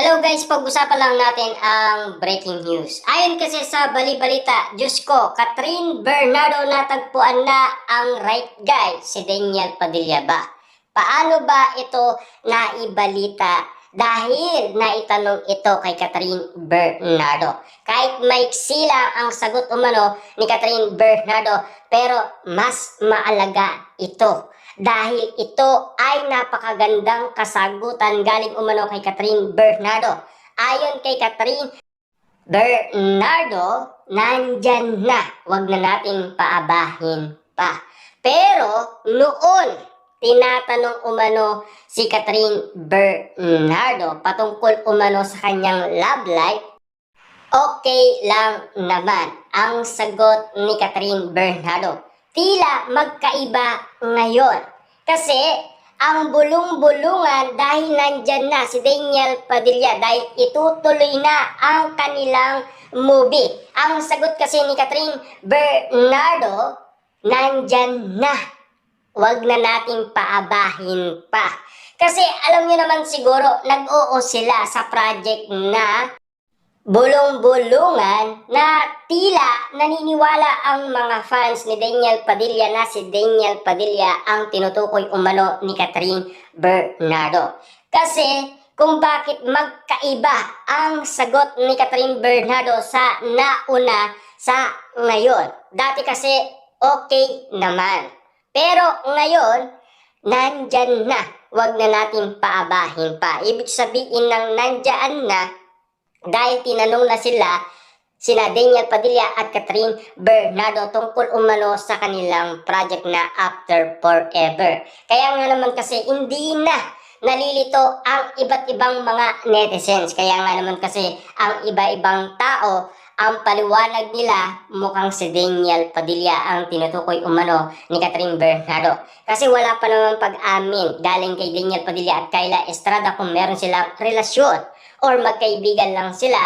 Hello guys, pag-usapan lang natin ang breaking news. Ayon kasi sa bali-balita, Diyos ko, Catherine Bernardo natagpuan na ang right guy, si Daniel Padilla ba? Paano ba ito naibalita? Dahil naitanong ito kay Catherine Bernardo. Kahit maiksi lang ang sagot umano ni Catherine Bernardo, pero mas maalaga ito. Dahil ito ay napakagandang kasagutan galing umano kay Catherine Bernardo. Ayon kay Catherine Bernardo, nandyan na. Huwag na nating paabahin pa. Pero noon, tinatanong umano si Catherine Bernardo patungkol umano sa kanyang love life, okay lang naman ang sagot ni Catherine Bernardo. Tila magkaiba ngayon. Kasi ang bulong-bulungan dahil nandyan na si Daniel Padilla dahil itutuloy na ang kanilang movie. Ang sagot kasi ni Catherine Bernardo, nandyan na. Huwag na nating paabahin pa. Kasi alam niyo naman siguro, nag-oo sila sa project na bulong-bulungan na tila naniniwala ang mga fans ni Daniel Padilla na si Daniel Padilla ang tinutukoy umano ni Catherine Bernardo. Kasi kung bakit magkaiba ang sagot ni Catherine Bernardo sa nauna sa ngayon. Dati kasi okay naman. Pero ngayon, nandyan na. Huwag na natin paabahin pa. Ibig sabihin ng nandyan na, dahil tinanong na sina Daniel Padilla at Catherine Bernardo tungkol umano sa kanilang project na After Forever. Kaya nga naman kasi hindi na nalilito ang iba't ibang mga netizens. Kaya nga naman kasi ang iba-ibang tao, ang paliwanag nila mukhang si Daniel Padilla ang tinutukoy umano ni Catherine Bernardo. Kasi wala pa naman pag-amin galing kay Daniel Padilla at Kyla Estrada kung meron silang relasyon or magkaibigan lang sila,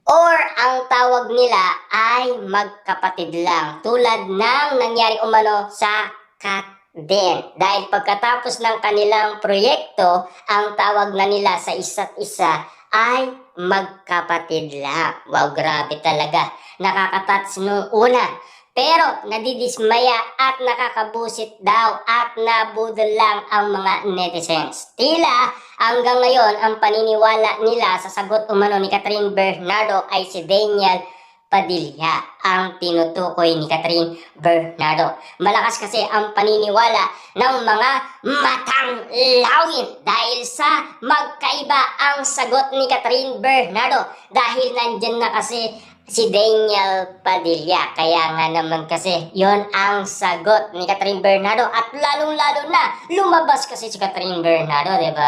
or ang tawag nila ay magkapatid lang, tulad ng nangyari umano sa Kat din. Dahil pagkatapos ng kanilang proyekto, ang tawag na nila sa isa't isa ay magkapatid lang. Wow, grabe talaga. Nakakatats nung una. Pero nadidismaya at nakakabusit daw at nabudol lang ang mga netizens. Tila hanggang ngayon ang paniniwala nila sa sagot umano ni Catherine Bernardo ay si Daniel Padilla ang tinutukoy ni Catherine Bernardo. Malakas kasi ang paniniwala ng mga matang lawin dahil sa magkaiba ang sagot ni Catherine Bernardo dahil nandyan na kasi si Daniel Padilla. Kaya nga naman kasi yon ang sagot ni Catherine Bernardo at lalong-lalo na lumabas kasi si Catherine Bernardo, diba?